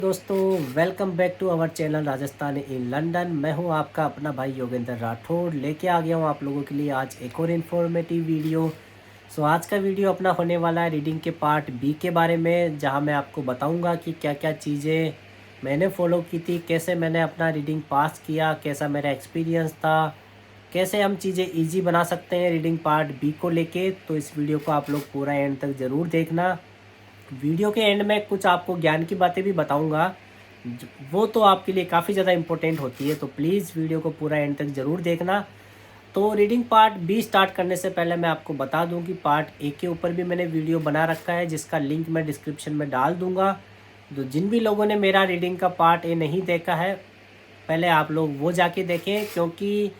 दोस्तों, welcome back to our channel Rajasthan in London. मैं हूं आपका अपना भाई योगेंद्र राठौड़। लेके आ गया हूं आप लोगों के लिए आज एक और इन्फॉर्मेटिव वीडियो। आज का वीडियो अपना होने वाला है रीडिंग के पार्ट बी के बारे में, जहां मैं आपको बताऊंगा कि क्या क्या चीज़ें मैंने फॉलो की थी, कैसे मैंने अपना रीडिंग पास किया, कैसा मेरा एक्सपीरियंस था, कैसे हम चीज़ें ईजी बना सकते हैं रीडिंग पार्ट बी को लेके। तो इस वीडियो को आप लोग पूरा एंड तक ज़रूर देखना। वीडियो के एंड में कुछ आपको ज्ञान की बातें भी बताऊंगा, वो तो आपके लिए काफ़ी ज़्यादा इम्पोर्टेंट होती है। तो प्लीज़ वीडियो को पूरा एंड तक ज़रूर देखना। तो रीडिंग पार्ट बी स्टार्ट करने से पहले मैं आपको बता दूं कि पार्ट ए के ऊपर भी मैंने वीडियो बना रखा है, जिसका लिंक मैं डिस्क्रिप्शन में डाल दूंगा। तो जिन भी लोगों ने मेरा रीडिंग का पार्ट ए नहीं देखा है, पहले आप लोग वो जाके देखें, क्योंकि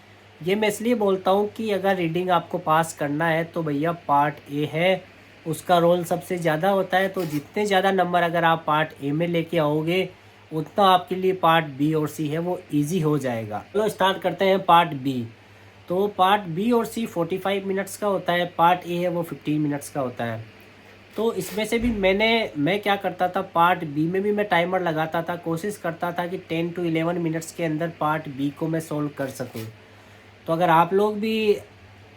ये मैं इसलिए बोलता हूँ कि अगर रीडिंग आपको पास करना है तो भैया पार्ट ए है, उसका रोल सबसे ज़्यादा होता है। तो जितने ज़्यादा नंबर अगर आप पार्ट ए में लेके आओगे, उतना आपके लिए पार्ट बी और सी है वो इजी हो जाएगा। चलो स्टार्ट करते हैं पार्ट बी। तो पार्ट बी और सी 45 मिनट्स का होता है, पार्ट ए है वो 15 मिनट्स का होता है। तो इसमें से भी मैं क्या करता था, पार्ट बी में भी मैं टाइमर लगाता था, कोशिश करता था कि 10 to 11 मिनट्स के अंदर पार्ट बी को मैं सोल्व कर सकूं। तो अगर आप लोग भी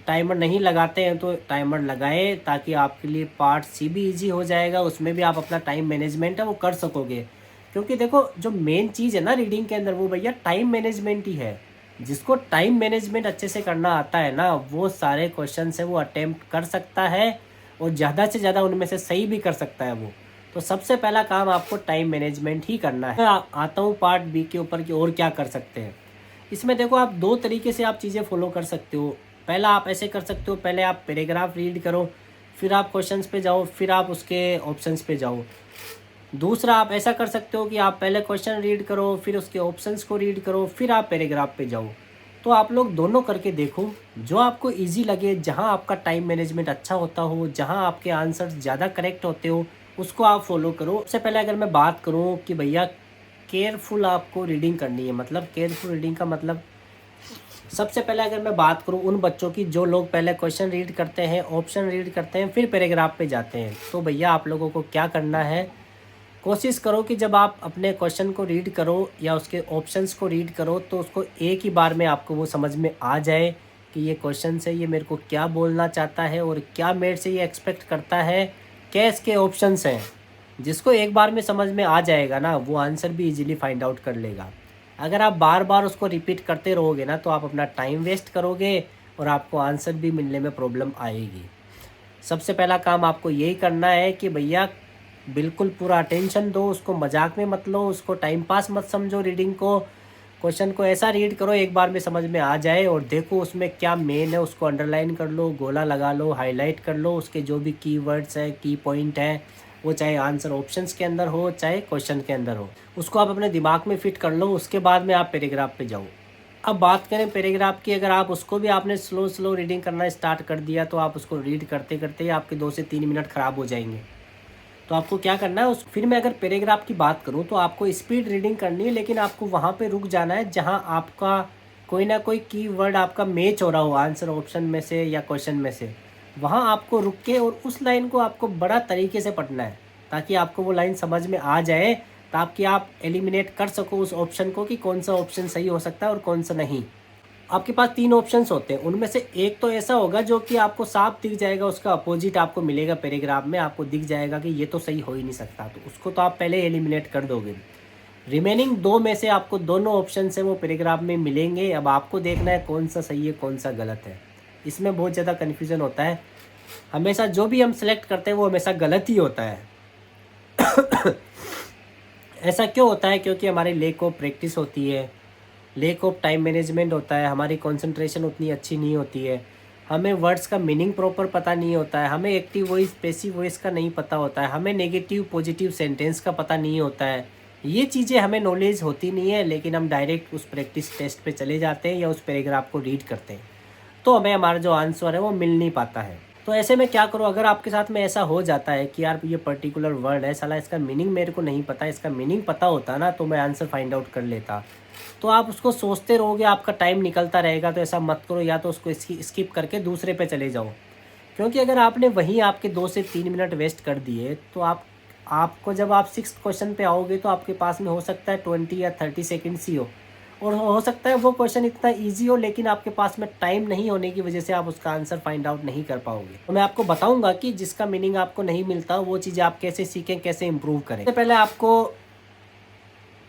टाइमर नहीं लगाते हैं तो टाइमर लगाएं, ताकि आपके लिए पार्ट सी भी इजी हो जाएगा, उसमें भी आप अपना टाइम मैनेजमेंट है वो कर सकोगे। क्योंकि देखो, जो मेन चीज़ है ना रीडिंग के अंदर, वो भैया टाइम मैनेजमेंट ही है। जिसको टाइम मैनेजमेंट अच्छे से करना आता है ना, वो सारे क्वेश्चन है वो अटेम्प्ट कर सकता है, और ज़्यादा से ज़्यादा उनमें से सही भी कर सकता है वो। तो सबसे पहला काम आपको टाइम मैनेजमेंट ही करना है। मैं आता हूँ पार्ट बी के ऊपर कि और क्या कर सकते हैं। इसमें देखो, आप दो तरीके से आप चीज़ें फॉलो कर सकते हो। पहला आप ऐसे कर सकते हो, पहले आप पैराग्राफ रीड करो, फिर आप क्वेश्चंस पे जाओ, फिर आप उसके ऑप्शंस पे जाओ। दूसरा आप ऐसा कर सकते हो कि आप पहले क्वेश्चन रीड करो, फिर उसके ऑप्शंस को रीड करो, फिर आप पैराग्राफ पे जाओ। तो आप लोग दोनों करके देखो, जो आपको इजी लगे, जहां आपका टाइम मैनेजमेंट अच्छा होता हो, जहां आपके आंसर ज़्यादा करेक्ट होते हो, उसको आप फॉलो करो। सबसे पहले अगर मैं बात करूं कि भैया केयरफुल आपको रीडिंग करनी है, मतलब केयरफुल रीडिंग का मतलब, सबसे पहले अगर मैं बात करूं उन बच्चों की जो लोग पहले क्वेश्चन रीड करते हैं, ऑप्शन रीड करते हैं, फिर पैराग्राफ पे जाते हैं, तो भैया आप लोगों को क्या करना है, कोशिश करो कि जब आप अपने क्वेश्चन को रीड करो या उसके ऑप्शंस को रीड करो, तो उसको एक ही बार में आपको वो समझ में आ जाए कि ये क्वेश्चन है, ये मेरे को क्या बोलना चाहता है और क्या मेरे से ये एक्सपेक्ट करता है, क्या इसके ऑप्शंस हैं। जिसको एक बार में समझ में आ जाएगा ना, वो आंसर भी इजीली फाइंड आउट कर लेगा। अगर आप बार बार उसको रिपीट करते रहोगे ना, तो आप अपना टाइम वेस्ट करोगे और आपको आंसर भी मिलने में प्रॉब्लम आएगी। सबसे पहला काम आपको यही करना है कि भैया बिल्कुल पूरा अटेंशन दो, उसको मजाक में मत लो, उसको टाइम पास मत समझो। रीडिंग को, क्वेश्चन को ऐसा रीड करो एक बार में समझ में आ जाए, और देखो उसमें क्या मेन है, उसको अंडरलाइन कर लो, गोला लगा लो, हाईलाइट कर लो। उसके जो भी कीवर्ड्स हैं, की पॉइंट हैं, वो चाहे आंसर ऑप्शंस के अंदर हो चाहे क्वेश्चन के अंदर हो, उसको आप अपने दिमाग में फिट कर लो। उसके बाद में आप पैराग्राफ पे जाओ। अब बात करें पैराग्राफ की, अगर आप उसको भी आपने स्लो स्लो रीडिंग करना स्टार्ट कर दिया, तो आप उसको रीड करते करते ही आपके 2 से 3 मिनट ख़राब हो जाएंगे। तो आपको क्या करना है, उस फिर मैं अगर पैराग्राफ की बात करूं, तो आपको स्पीड रीडिंग करनी है, लेकिन आपको वहां पे रुक जाना है जहां आपका कोई ना कोई कीवर्ड आपका मैच हो रहा हो आंसर ऑप्शन में से या क्वेश्चन में से। वहां आपको रुक के और उस लाइन को आपको बड़ा तरीके से पढ़ना है, ताकि आपको वो लाइन समझ में आ जाए, ताकि आप एलिमिनेट कर सको उस ऑप्शन को कि कौन सा ऑप्शन सही हो सकता है और कौन सा नहीं। आपके पास 3 ऑप्शंस होते हैं, उनमें से एक तो ऐसा होगा जो कि आपको साफ दिख जाएगा, उसका अपोजिट आपको मिलेगा पैराग्राफ में, आपको दिख जाएगा कि ये तो सही हो ही नहीं सकता, तो उसको तो आप पहले एलिमिनेट कर दोगे। रिमेनिंग 2 में से आपको दोनों ऑप्शन है वो पैराग्राफ में मिलेंगे। अब आपको देखना है कौन सा सही है कौन सा गलत है। इसमें बहुत ज़्यादा कन्फ्यूज़न होता है, हमेशा जो भी हम सेलेक्ट करते हैं वो हमेशा गलत ही होता है। ऐसा क्यों होता है, क्योंकि हमारी लेक ऑफ प्रैक्टिस होती है, लेक ऑफ टाइम मैनेजमेंट होता है, हमारी कंसंट्रेशन उतनी अच्छी नहीं होती है, हमें वर्ड्स का मीनिंग प्रॉपर पता नहीं होता है, हमें एक्टिव वॉइस पैसिव वॉइस का नहीं पता होता है, हमें नेगेटिव पॉजिटिव सेंटेंस का पता नहीं होता है। ये चीज़ें हमें नॉलेज होती नहीं है, लेकिन हम डायरेक्ट उस प्रैक्टिस टेस्ट पे चले जाते हैं या उस पैराग्राफ को रीड करते हैं, तो हमें हमारा जो आंसर है वो मिल नहीं पाता है। तो ऐसे में क्या करो, अगर आपके साथ में ऐसा हो जाता है कि यार ये पर्टिकुलर वर्ड है, साला इसका मीनिंग मेरे को नहीं पता, इसका मीनिंग पता होता ना तो मैं आंसर फाइंड आउट कर लेता, तो आप उसको सोचते रहोगे, आपका टाइम निकलता रहेगा। तो ऐसा मत करो, या तो उसको स्किप करके दूसरे पे चले जाओ, क्योंकि अगर आपने वहीं आपके 2 से 3 मिनट वेस्ट कर दिए, तो आप आपको जब आप 6th क्वेश्चन पे आओगे तो आपके पास में हो सकता है 20 या 30 सेकेंड्स ही हो, और हो सकता है वो क्वेश्चन इतना ईजी हो, लेकिन आपके पास में टाइम नहीं होने की वजह से आप उसका आंसर फाइंड आउट नहीं कर पाओगे। तो मैं आपको बताऊंगा कि जिसका मीनिंग आपको नहीं मिलता वो चीज़ें आप कैसे सीखें, कैसे इंप्रूव करें। सबसे पहले आपको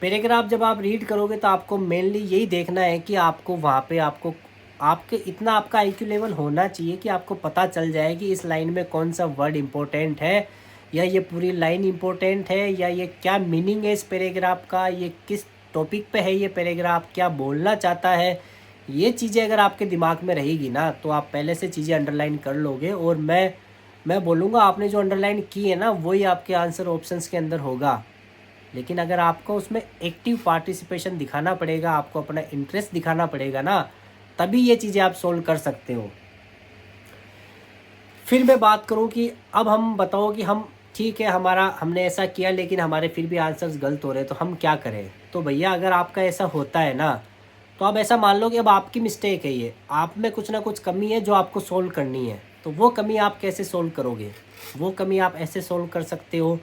पैराग्राफ जब आप रीड करोगे तो आपको मेनली यही देखना है कि आपको वहाँ पे आपके इतना आपका IQ लेवल होना चाहिए कि आपको पता चल जाए कि इस लाइन में कौन सा वर्ड इम्पोर्टेंट है, या ये पूरी लाइन इम्पोर्टेंट है, या ये क्या मीनिंग है इस पैराग्राफ का, ये किस टॉपिक पे है, ये पैराग्राफ क्या बोलना चाहता है। ये चीज़ें अगर आपके दिमाग में रहेगी ना तो आप पहले से चीज़ें अंडरलाइन कर लोगे, और मैं बोलूँगा आपने जो अंडरलाइन की है ना वही आपके आंसर ऑप्शंस के अंदर होगा। लेकिन अगर आपको उसमें एक्टिव पार्टिसिपेशन दिखाना पड़ेगा, आपको अपना इंटरेस्ट दिखाना पड़ेगा ना, तभी ये चीज़ें आप सोल्व कर सकते हो। फिर मैं बात करूं कि अब हम बताओ कि हम ठीक है हमने ऐसा किया लेकिन हमारे फिर भी आंसर्स गलत हो रहे हैं, तो हम क्या करें। तो भैया अगर आपका ऐसा होता है ना तो आप ऐसा मान लो कि अब आपकी मिस्टेक है, ये आप में कुछ ना कुछ कमी है जो आपको सोल्व करनी है। तो वो कमी आप कैसे सोल्व करोगे, वो कमी आप ऐसे सोल्व कर सकते हो।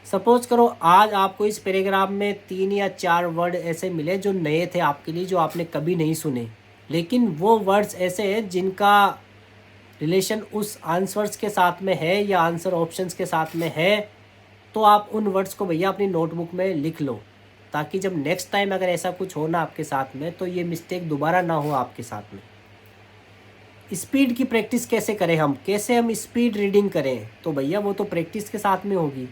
सपोज करो आज आपको इस पैराग्राफ में 3 या 4 वर्ड ऐसे मिले जो नए थे आपके लिए, जो आपने कभी नहीं सुने, लेकिन वो वर्ड्स ऐसे हैं जिनका रिलेशन उस आंसर्स के साथ में है या आंसर ऑप्शंस के साथ में है। तो आप उन वर्ड्स को भैया अपनी नोटबुक में लिख लो, ताकि जब नेक्स्ट टाइम अगर ऐसा कुछ हो ना आपके साथ में तो ये मिस्टेक दोबारा ना हो आपके साथ में। स्पीड की प्रैक्टिस कैसे करें कैसे हम स्पीड रीडिंग करें, तो भैया वो तो प्रैक्टिस के साथ में होगी।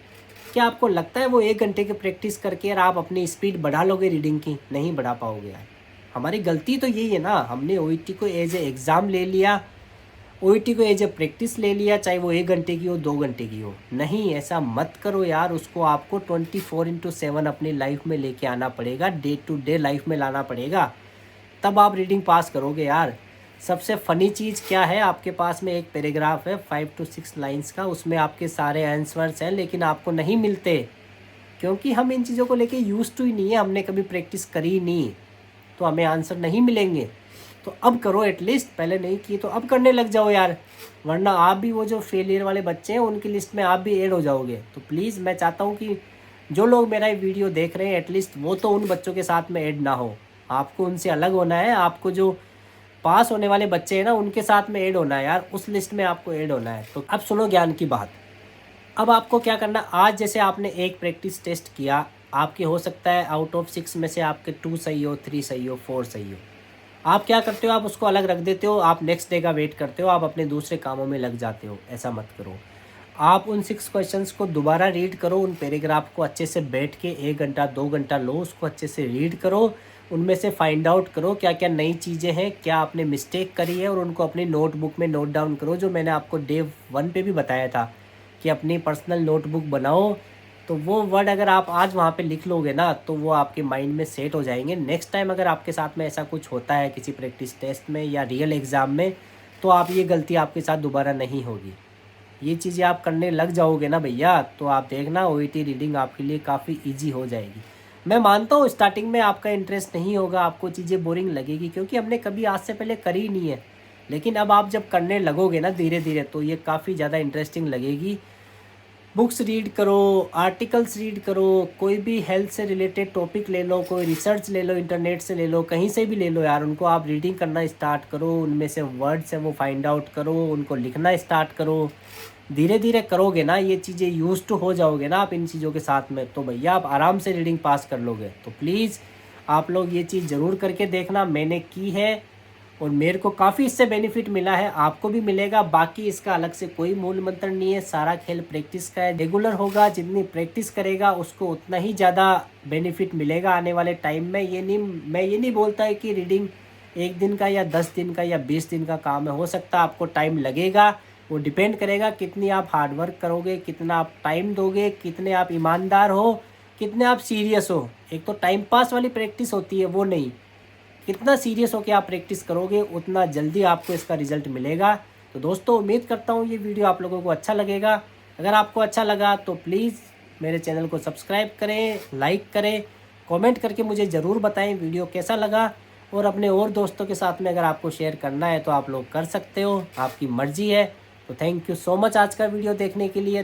क्या आपको लगता है वो 1 घंटे की प्रैक्टिस करके यार आप अपनी स्पीड बढ़ा लोगे रीडिंग की? नहीं बढ़ा पाओगे यार। हमारी गलती तो यही है ना, हमने OET को एज ए एग्ज़ाम ले लिया, OET को एज ए प्रैक्टिस ले लिया, चाहे वो 1 घंटे की हो 2 घंटे की हो। नहीं, ऐसा मत करो यार। उसको आपको 24/7 अपनी लाइफ में लेके आना पड़ेगा, डे टू डे लाइफ में लाना पड़ेगा, तब आप रीडिंग पास करोगे यार। सबसे फ़नी चीज़ क्या है, आपके पास में एक पैराग्राफ है 5 to 6 लाइंस का, उसमें आपके सारे आंसर्स हैं लेकिन आपको नहीं मिलते, क्योंकि हम इन चीज़ों को लेके यूज़ टू ही नहीं है, हमने कभी प्रैक्टिस करी नहीं, तो हमें आंसर नहीं मिलेंगे। तो अब करो एटलीस्ट, पहले नहीं किए तो अब करने लग जाओ यार, वरना आप भी वो जो फेलियर वाले बच्चे हैं उनकी लिस्ट में आप भी ऐड हो जाओगे। तो प्लीज़ मैं चाहता हूँ कि जो लोग मेरा ये वीडियो देख रहे हैं एटलीस्ट वो तो उन बच्चों के साथ में ऐड ना हो, आपको उनसे अलग होना है। आपको जो पास होने वाले बच्चे हैं ना उनके साथ में ऐड होना है यार, उस लिस्ट में आपको ऐड होना है। तो अब सुनो ज्ञान की बात। अब आपको क्या करना, आज जैसे आपने एक प्रैक्टिस टेस्ट किया, आपके हो सकता है आउट ऑफ 6 में से आपके 2 सही हो, 3 सही हो, 4 सही हो। आप क्या करते हो, आप उसको अलग रख देते हो, आप नेक्स्ट डे का वेट करते हो, आप अपने दूसरे कामों में लग जाते हो। ऐसा मत करो। आप उन 6 क्वेश्चंस को दोबारा रीड करो, उन पैराग्राफ को अच्छे से बैठ के 1 घंटा 2 घंटा लो, उसको अच्छे से रीड करो, उनमें से फाइंड आउट करो क्या क्या नई चीज़ें हैं, क्या आपने मिस्टेक करी है, और उनको अपनी नोटबुक में नोट डाउन करो। जो मैंने आपको डे 1 पे भी बताया था कि अपनी पर्सनल नोटबुक बनाओ, तो वो वर्ड अगर आप आज वहाँ पे लिख लोगे ना तो वो आपके माइंड में सेट हो जाएंगे। नेक्स्ट टाइम अगर आपके साथ में ऐसा कुछ होता है किसी प्रैक्टिस टेस्ट में या रियल एग्ज़ाम में, तो आप ये गलती आपके साथ दोबारा नहीं होगी। ये चीज़ें आप करने लग जाओगे ना भैया, तो आप देखना OET रीडिंग आपके लिए काफ़ी ईजी हो जाएगी। मैं मानता हूँ स्टार्टिंग में आपका इंटरेस्ट नहीं होगा, आपको चीज़ें बोरिंग लगेगी, क्योंकि हमने कभी आज से पहले करी नहीं है। लेकिन अब आप जब करने लगोगे ना धीरे धीरे तो ये काफ़ी ज़्यादा इंटरेस्टिंग लगेगी। बुक्स रीड करो, आर्टिकल्स रीड करो, कोई भी हेल्थ से रिलेटेड टॉपिक ले लो, कोई रिसर्च ले लो, इंटरनेट से ले लो, कहीं से भी ले लो यार, उनको आप रीडिंग करना स्टार्ट करो, उनमें से वर्ड्स हैं वो फाइंड आउट करो, उनको लिखना स्टार्ट करो। धीरे धीरे करोगे ना ये चीज़ें, यूज टू हो जाओगे ना आप इन चीज़ों के साथ में, तो भैया आप आराम से रीडिंग पास कर लोगे। तो प्लीज़ आप लोग ये चीज़ ज़रूर करके देखना, मैंने की है और मेरे को काफ़ी इससे बेनिफिट मिला है, आपको भी मिलेगा। बाकी इसका अलग से कोई मूल मंत्र नहीं है, सारा खेल प्रैक्टिस का है। रेगुलर होगा, जितनी प्रैक्टिस करेगा उसको उतना ही ज़्यादा बेनिफिट मिलेगा आने वाले टाइम में। मैं ये नहीं बोलता है कि रीडिंग 1 दिन का या 10 दिन का या 20 दिन का काम है, हो सकता है आपको टाइम लगेगा, वो डिपेंड करेगा कितनी आप हार्डवर्क करोगे, कितना आप टाइम दोगे, कितने आप ईमानदार हो, कितने आप सीरियस हो। एक तो टाइम पास वाली प्रैक्टिस होती है वो नहीं, कितना सीरियस हो के आप प्रैक्टिस करोगे उतना जल्दी आपको इसका रिजल्ट मिलेगा। तो दोस्तों उम्मीद करता हूँ ये वीडियो आप लोगों को अच्छा लगेगा। अगर आपको अच्छा लगा तो प्लीज़ मेरे चैनल को सब्सक्राइब करें, लाइक करें, कमेंट करके मुझे ज़रूर बताएं वीडियो कैसा लगा, और अपने और दोस्तों के साथ में अगर आपको शेयर करना है तो आप लोग कर सकते हो, आपकी मर्ज़ी है। तो थैंक यू सो मच आज का वीडियो देखने के लिए।